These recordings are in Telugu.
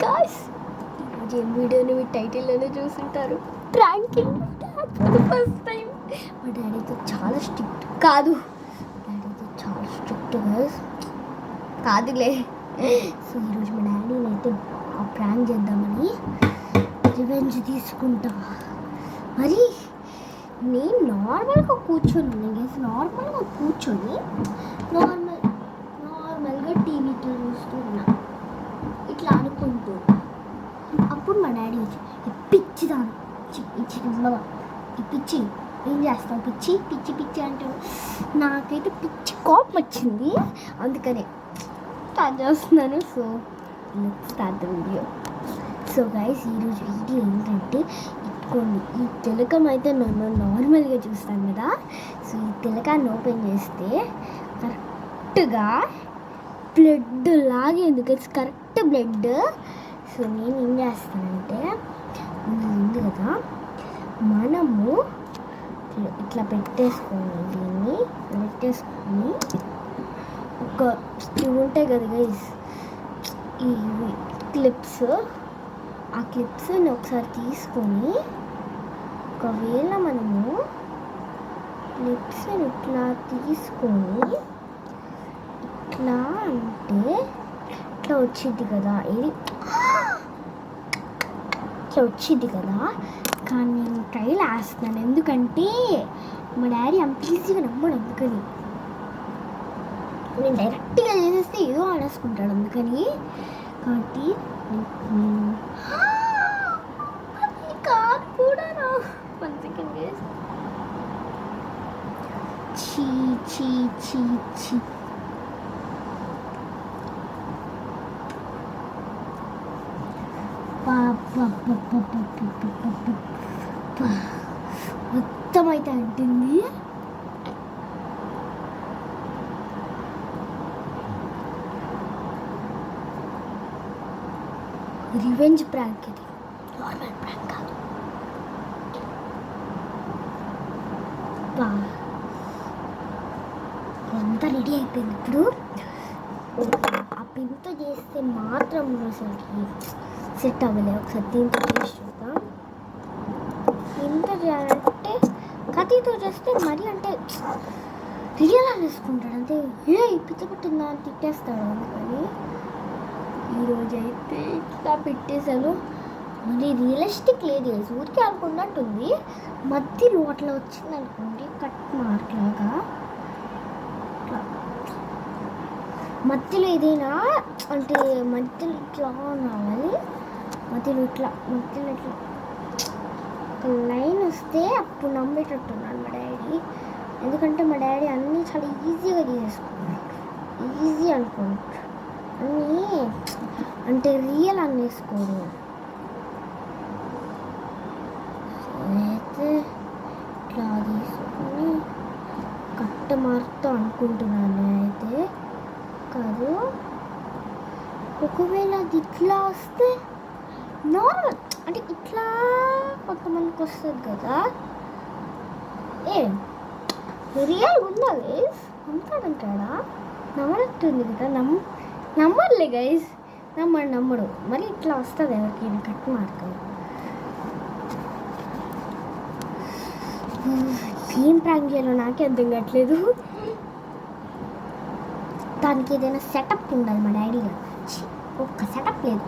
గాయ్స్ ఈరోజు ఏం వీడియోని మీ టైటిల్లోనే చూసుంటారు. ప్రాంకింగ్ ఫర్ ద ఫస్ట్ టైం. మా డాడీతో చాలా స్ట్రిక్ట్ కాదు, గాయ్స్ కాదులే. సో ఈరోజు మా డాడీని అయితే ప్రాంక్ చేద్దామని రివెంజ్ తీసుకుంటా. మరి నేను నార్మల్గా కూర్చొని నార్మల్గా టీవీతో చూస్తున్నా ఇట్లా అనుకుంటూ. అప్పుడు మా డాడీ వచ్చి పిచ్చిదాను ఈ పిచ్చి ఏం చేస్తావు, పిచ్చి పిచ్చి పిచ్చి అంటావు. నాకైతే పిచ్చి కోపం వచ్చింది, అందుకనే స్టార్ట్ చేస్తున్నాను. So let's start the video. So guys ఈరోజు వీడియో ఏంటంటే, ఇట్టుకోండి ఈ తిలకం అయితే నన్ను నార్మల్గా చూస్తాను కదా. సో ఈ తిలకాన్ని ఓపెన్ చేస్తే కరెక్ట్గా బ్లడ్ లాగేంది, కరెక్ట్ బ్లడ్. సో నేను ఏం చేస్తానంటే, ఉంది కదా, మనము ఇట్లా దీన్ని పెట్టేసుకొని ఒక ఇవి ఉంటాయి కదా గైస్, ఈ క్లిప్స్, ఆ క్లిప్స్ని ఒకసారి తీసుకొని, ఒకవేళ మనము క్లిప్స్ని ఇట్లా తీసుకొని ఇట్లా అంటే ఇట్లా వచ్చింది కదా, ఇది ఇట్లా వచ్చింది కదా. కానీ నేను ట్రైల్ వేస్తున్నాను, ఎందుకంటే మా డాడీ అంత ఈజీగా నమ్మడు. అందుకని నేను డైరెక్ట్గా చేసేస్తే ఏదో ఆడేసుకుంటాడు, అందుకని. కాబట్టి నేను కాదు కూడా నా 1 సెకండ్ గైస్. చీ చీ చీ చీ మొత్తం అయితే అంటుంది. రివెంజ్ ప్రాంక్, ఇది నార్మల్ ప్రాంక్ కాదు. అంతా రెడీ అయిపోయింది. ఇప్పుడు ఆ పిన్తో చేస్తే మాత్రం అసలుకి సెట్ అవ్వలే. ఒకసారి దీంతో చేసి చూద్దాం. ఇంత చేయాలంటే కత్తితో చేస్తే మరీ అంటే రియల్ అనేసుకుంటాడు, అంటే పిచ్చ పుట్టిందా అని తిట్టేస్తాడు. అందుకని ఈరోజు అయితే ఇట్లా పెట్టేశాను. మరి రియలిస్టిక్ లేదు, ఊరికి అనుకున్నట్టుంది. మధ్యలో అట్లా వచ్చింది అనుకోండి, కట్ మార్క్ లాగా. మధ్యలో ఏదైనా అంటే మధ్యలో ఇట్లా రావాలి, మధ్యలో ఇట్లా ఒక లైన్ వస్తే అప్పుడు నమ్మేటట్టున్నాడు మా డాడీ. ఎందుకంటే మా డాడీ అన్నీ చాలా ఈజీగా చేసుకున్నాడు, ఈజీ అనుకుంటాడు, అన్నీ అంటే రియల్ అనేసుకోడు. అయితే ఇట్లా తీసుకొని కట్ట మారుతో అనుకుంటున్నాను. అయితే కాదు, ఒకవేళ అది ఇట్లా వస్తే నార్మల్ అంటే ఇట్లా కొంతమందికి వస్తుంది కదా. రియల్ ఉందా గైస్? నమ్ముతాడంటాడా? నమ్మనట్టుంది కదా. నమ్మర్లే గైస్, నమ్మడు. మరి ఇట్లా వస్తుంది ఎవరికైనా కట్ మార్క్. ఏం ప్రాంక్ చేయాలో నాకే అర్థం కావట్లేదు. దానికి ఏదైనా సెటప్ ఉండాలి మా డాడీలో. ఒక్క సెటప్ లేదు.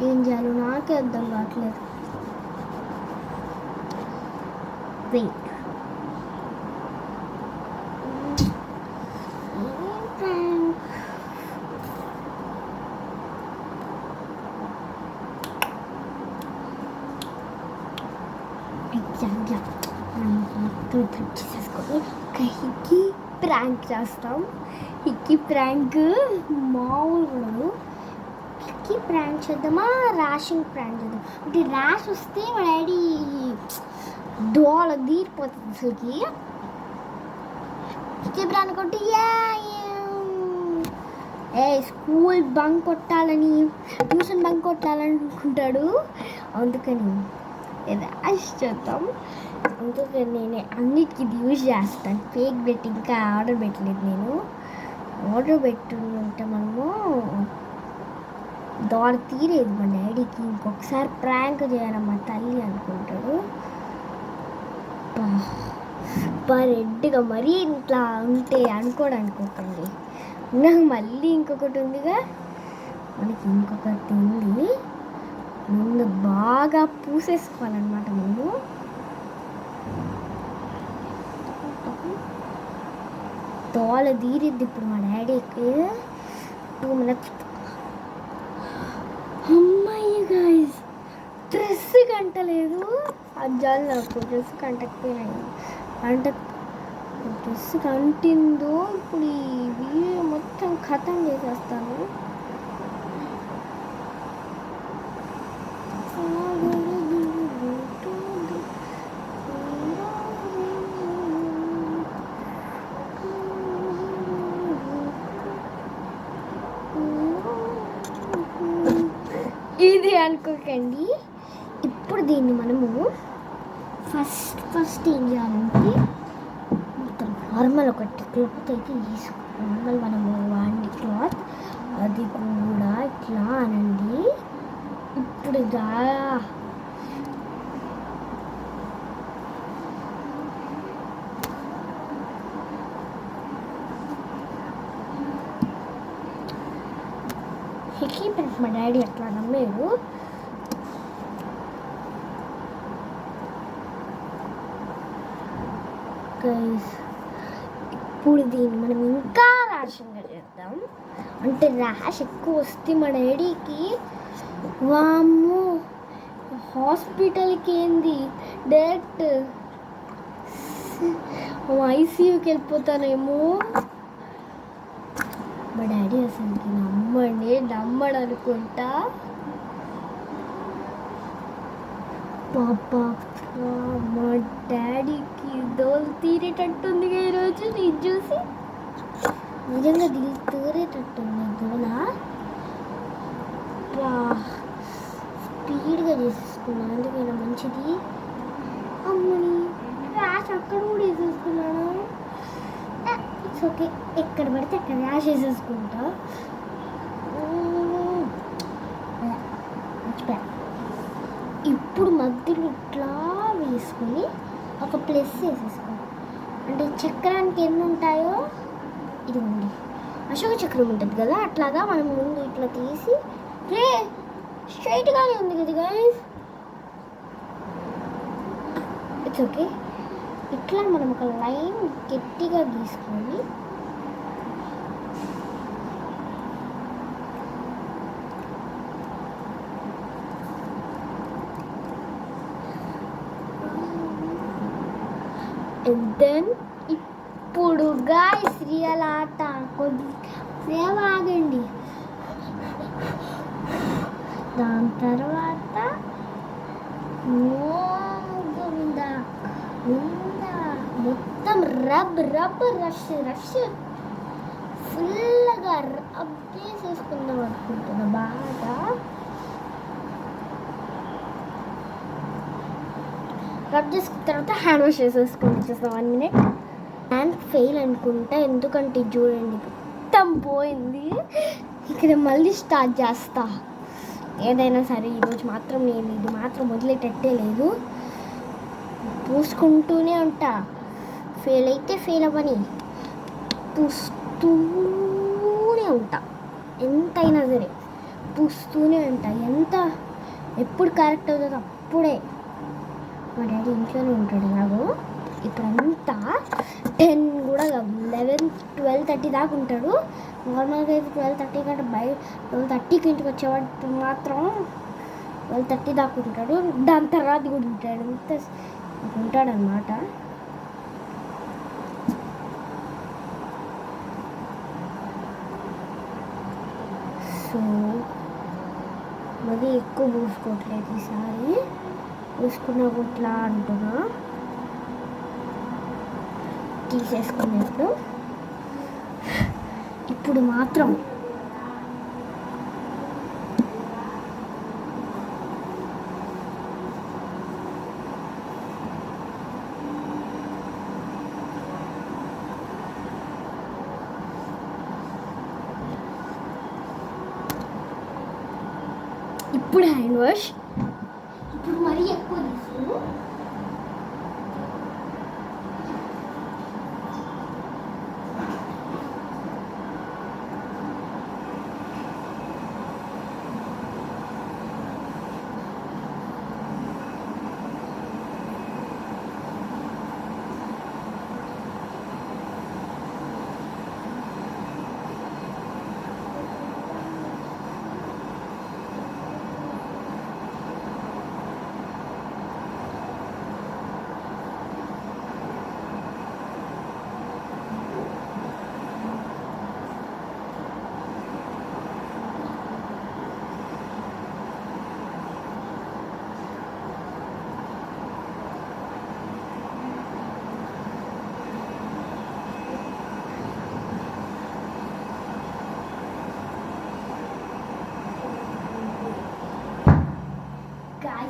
ఏం చేయాలో నాకే అర్థం కావట్లేదు. వెయిట్, చేసేసుకొని హిక్కీ ప్రాంక్ చేస్తాం. హిక్కీ ప్రాంక్ మామూలు. హిక్కీ ప్రాంక్ చేద్దామా, ర్యాషింగ్ ప్రాంక్ చేద్దాం. అంటే ర్యాష్ వస్తే మా డాడీ డోల తీరిపోతుంది అసలుకి. హిక్కీ ప్రాంక్ కొట్టి స్కూల్ బంక్ కొట్టాలని, ట్యూషన్ బంక్ కొట్టాలని అనుకుంటాడు. అందుకని ర్యాష్ చేద్దాం. అందుకే నేను అన్నిటికీ ఇది యూజ్ చేస్తాను. ఫేక్ పెట్టి ఇంకా ఆర్డర్ పెట్టలేదు. నేను ఆర్డర్ పెట్టుంటే మనము దారి తీరేది మా డాడీకి. ఇంకొకసారి ప్రాంక్ చేయాలమ్మా తల్లి అనుకుంటాడు. రెడ్గా మరీ ఇట్లా ఉంటే అనుకోకండి. నాకు మళ్ళీ ఇంకొకటి ఉందిగా, మనకి ఇంకొకటి ఉంది. ముందు బాగా పూసేసుకోవాలన్నమాట. ముందు తోల తీరిద్ది ఇప్పుడు మా డాడీకి. 2 minutes. అమ్మాయి గాయస్, డ్రెస్ కంటలేదు. అజ్జాలు నాకు డ్రెస్ కంటకపోయినాయి. అంటే డ్రెస్ కంటిందో ఇప్పుడు ఈ వీడియో మొత్తం ఖతం చేసేస్తాను. ఇది అనుకోకండి. ఇప్పుడు దీన్ని మనము ఫస్ట్ ఏం చేయాలంటే మొత్తం నార్మల్ ఒకటి క్లాత్ అయితే తీసుకోవాలి. నార్మల్ మనము వాడిన క్లాత్ అది కూడా ఇట్లా అనండి. ఇప్పుడు ఎక్విప్మెంట్ మా డాడీ అట్లా నమ్మేడు. ఇప్పుడు దీన్ని మనం ఇంకా ర్యాషంగా చేద్దాం. అంటే ర్యాష్ ఎక్కువ వస్తే మా డాడీకి వామ్మో హాస్పిటల్కి ఏంది డైరెక్ట్ ఐసీయూకి వెళ్ళిపోతానేమో. మా డాడీ అసలుకి నమ్మడు అనుకుంటా. పాప మా డాడీకి దోలు తీరేటట్టుంది ఈరోజు. ఇది చూసి నిజంగా తీరేటట్టుంది దోల. స్పీడ్గా చేసేసుకున్నాను, అందుకైనా మంచిది. అమ్మని ర్యాష్ అక్కడ కూడా వేసేసుకున్నాను. ఇట్స్ ఓకే, ఎక్కడ పడితే అక్కడ ర్యాష్ వేసేసుకుంటా. ఇప్పుడు మధ్యలో ఇట్లా వేసుకొని ఒక ప్లస్ వేసేసుకోండి. అంటే చక్రానికి ఎన్ని ఉంటాయో ఇది ఉంది, అశోక చక్రం ఉంటుంది కదా, అట్లాగా మనం ముందు ఇట్లా తీసి స్ట్రైట్గానే ఉంది కదా గైస్. It's okay. ఇట్లా మనం ఒక లైన్ గట్టిగా గీసుకొని దెన్ ఇప్పుడు గాయ్స్ రియల్ ఆట. కొద్దిసేపు ఆగండి. దాని తర్వాత మొత్తం రష్ ఫుల్గా రబ్ చేసేసుకుందాం అనుకుంటున్నా. బాగా రబ్ చేసుకున్న తర్వాత హ్యాండ్ వాష్ చేసేసుకుంటా. 1 minute. హ్యాండ్ ఫెయిల్ అనుకుంటా, ఎందుకంటే చూడండి మొత్తం పోయింది. ఇక్కడ మళ్ళీ స్టార్ట్ చేస్తా. ఏదైనా సరే ఈరోజు మాత్రం నేను ఇది మాత్రం వదిలేటట్టే లేదు, పూసుకుంటూనే ఉంటా. ఫెయిల్ అయితే ఫెయిల్ అవ్వని పూస్తూనే ఉంటా. ఎంతైనా సరే పూస్తూనే ఉంటా. ఎప్పుడు కరెక్ట్ అవుతుందో అప్పుడే. మా డాడీ ఇంట్లోనే ఉంటాడు నాకు. ఇప్పుడంతా 10 కూడా 11, 12:30 దాకా ఉంటాడు. నార్మల్గా అయితే 12:30 కంటే 12:30కి ఇంటికి వచ్చేవాడు మాత్రం 12:30 దాకా ఉంటాడు. దాని తర్వాత కూడా ఉంటాడు, ఉంటాడనమాట. సో మరి ఎక్కువ పూసుకోవట్లేదు ఈసారి. పూసుకున్నా ఇట్లా అంటున్నా తీసేసుకున్నప్పుడు. ఇప్పుడు మాత్రం ఇప్పుడు హ్యాండ్ వాష్, ఇప్పుడు మరీ ఎక్కువ తీసుకో.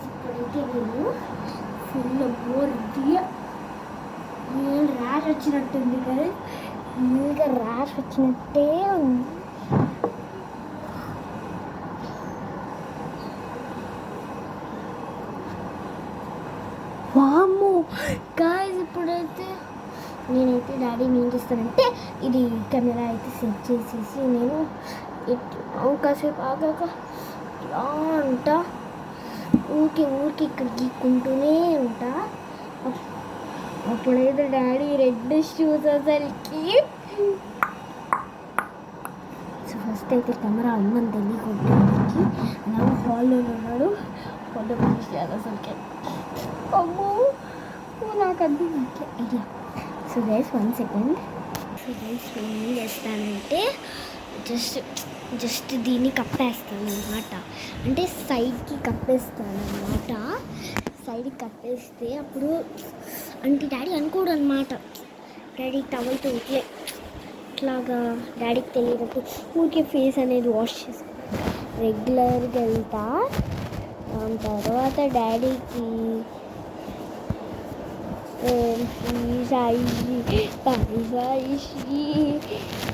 ఇప్పుడైతే నేను ఫుల్ బోర్గా ర్యాష్ వచ్చినట్టుంది కదా, ఇంకా ర్యాష్ వచ్చినట్టే ఉంది. వామ్మో గాయ్స్, ఇప్పుడైతే నేనైతే డాడీని ఏం చేస్తానంటే ఇది కెమెరా అయితే సెట్ చేసేసి నేను కాసేపు ఆగాక ఇలా ఉంటా, ఊరికి ఇక్కడ గీక్కుంటూనే ఉంటా. అప్పుడైతే డాడీ రెడ్ షూస్ అసలుకి. సో ఫస్ట్ అయితే కెమెరా అమ్మని తెలియకొట్టడానికి అలా హాల్లో ఉన్నాడు, ఫోటో తీసేయాలి అసలుకి. అమ్మో నాకు అది idea. So guys 1 second. So guys నేను ఏం చేస్తానంటే జస్ట్ దీన్ని కప్పేస్తాను అన్నమాట, అంటే సైడ్కి కప్పేస్తాను అన్నమాట. సైడ్కి కప్పేస్తే అప్పుడు అంటే డాడీ అనుకోడు అనమాట. డాడీ టవల్తో ఇట్లాగా డాడీకి తెలియనట్టు ఊరికే ఫేస్ అనేది వాష్ చేసుకుంటా, రెగ్యులర్గా వెళ్తా. దాని తర్వాత డాడీకి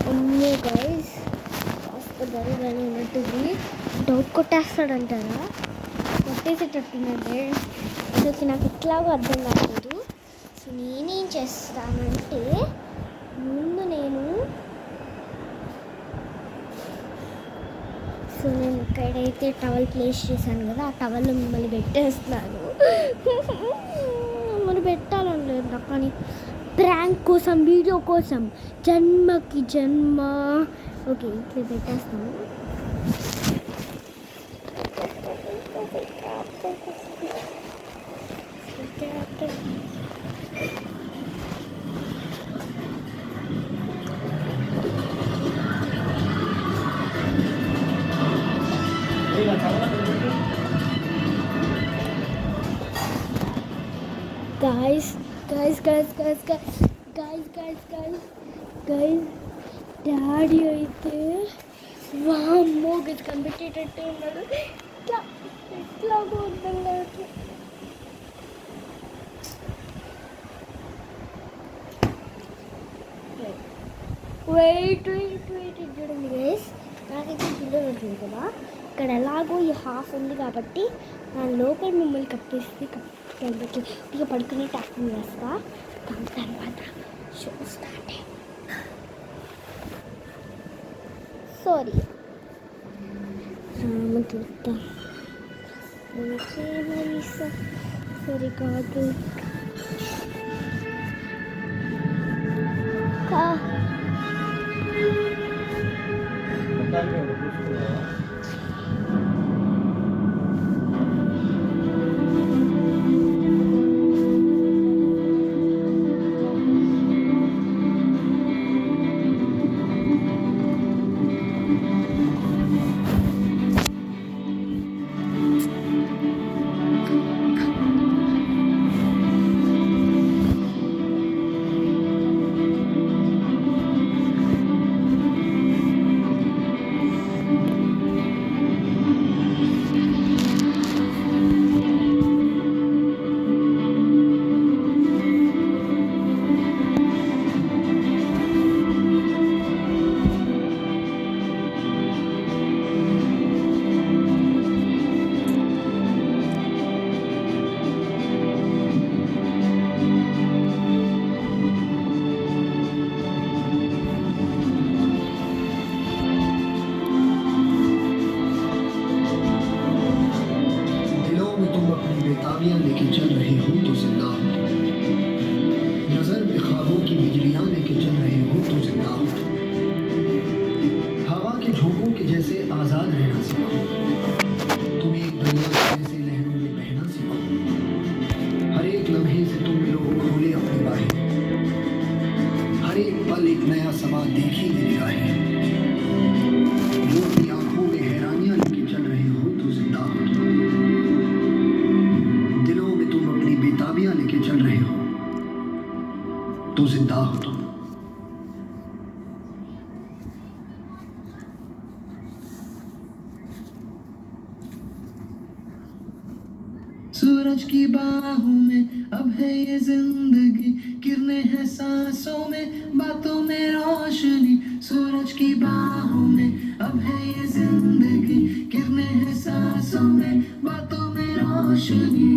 అమ్మో గైస్ కాస్త బరువుగానే ఉన్నట్టుంది. డౌట్ కొట్టేస్తాడంటారా, కొట్టేసేటట్టుందంటే అసలు నాకు ఇట్లాగో అర్థం కాలేదు. సో నేనేం చేస్తానంటే ముందు నేను ఇక్కడైతే టవల్ ప్లేస్ చేశాను కదా, ఆ టవల్లో మిమ్మల్ని పెట్టేస్తున్నాను. మరి పెట్టాలని లేదు కానీ ప్రాంక్ కోసం, వీడియో కోసం, జన్మకి జన్మ. ఓకే ఇట్లా పెట్టేస్తాను. Guys, డాడీ అయితే వామ్మో గది కనిపెట్టేటట్టే ఉన్నాడు. ఎట్లాగో అర్థం కావట్లేదు. వెయిట్ చూడండి గైస్, నాకైతే పిల్లలు ఉంటుంది కదా, ఇక్కడ ఎలాగో ఈ హాఫ్ ఉంది కాబట్టి నా లోపల మిమ్మల్ని కప్పేసి ఇక పడుకునే యాక్టింగ్ చేస్తా. దాని తర్వాత షో స్టార్ట్. సారీ రామతీర్థ సరి కాదు. समा देख ही नहीं रहा है। वो अपनी आंखों में हैरानियां लेके चल रहे हो तो जिंदा हो तुम। दिलों में तुम अपनी बेताबियां लेके चल रहे हो तो जिंदा हो तुम। सूरज की बाहों में अब है ये जिंदगी, किरणें हैं सांसों में, बातों में रोशनी। सूरज की बाहों में अब है ये जिंदगी, किरणें हैं सांसों में, बातों में रोशनी।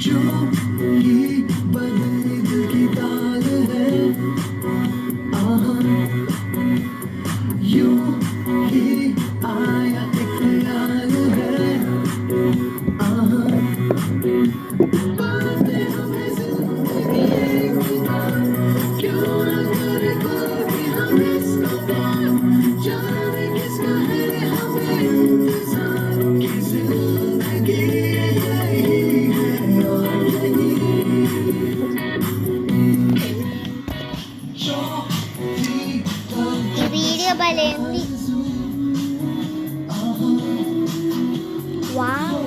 जो ये बदले दिल की ताल है, आहा, यूं ही आया एक ख्याल है, आहा, बातें हमें जिंदगी एक बार, क्यों न करे कोई हम इसको प्यार, जाने किसका है हमें इंतजार, कि जिंदगी यही है और यही जो भी ఈ వీడియో భలే ఉంది. వావ్,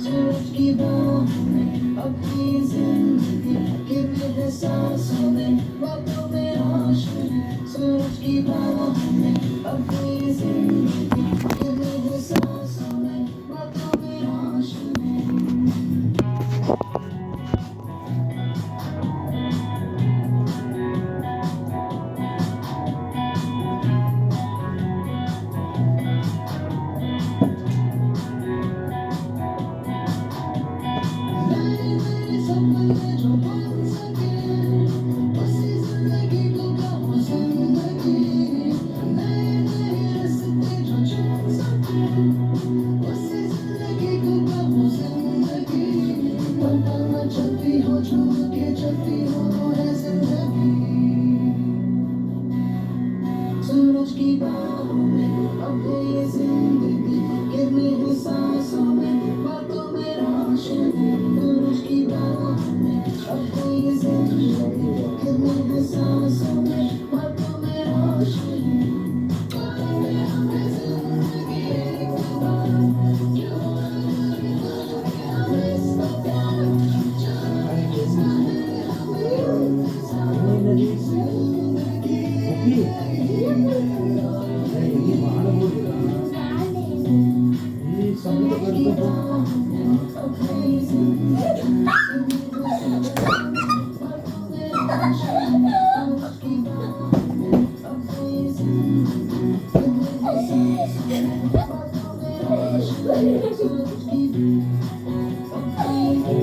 सूरज की बाहों में अपनी जिंदगी, किरणें हैं सांसों में, बातों में रोशनी। सूरज की बाहों में अपनी जिंदगी, किरणें हैं सांसों में, बातों में रोशनी। नए नए सपने जो बन सके, उसी जिंदगी को कहो जिंदगी। नए नए रास्ते जो चुन सके, उसी जिंदगी को कहो जिंदगी। पल पल में चलती हो, झूम के चलती हो, वो है जिंदगी। सूरज की बाहों में अब है ये जिंदगी, किरणें हैं सांसों में, बातों में रोशनी। सूरज की बाहों में अब है ये जिंदगी, किरणें हैं सांसों में, बातों में रोशनी। बातें हमें जिंदगी एक बार, क्यों न करे कोई हम इसको प्यार, जाने किसका है हमें इंतजार, कि जिंदगी यही है और यही। सूरज की बाहों में अब है ये जिंदगी, बातों में रोशनी। सूरज की बाहों में अब है ये जिंदगी, किरणें हैं सांसों में, बातों में रोशनी। सूरज की अब है ये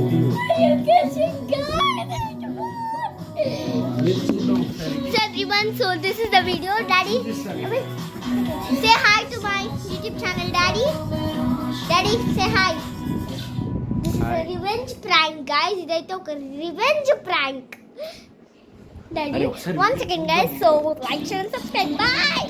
you're catching guys. So everyone, so this is the video. Daddy, say hi to my YouTube channel, Daddy. Daddy, say hi. This is a revenge prank, guys. ఇదైతే ఒక revenge prank. Daddy, అరే, ఒకసారి one second, guys. So like, share, and subscribe. Bye.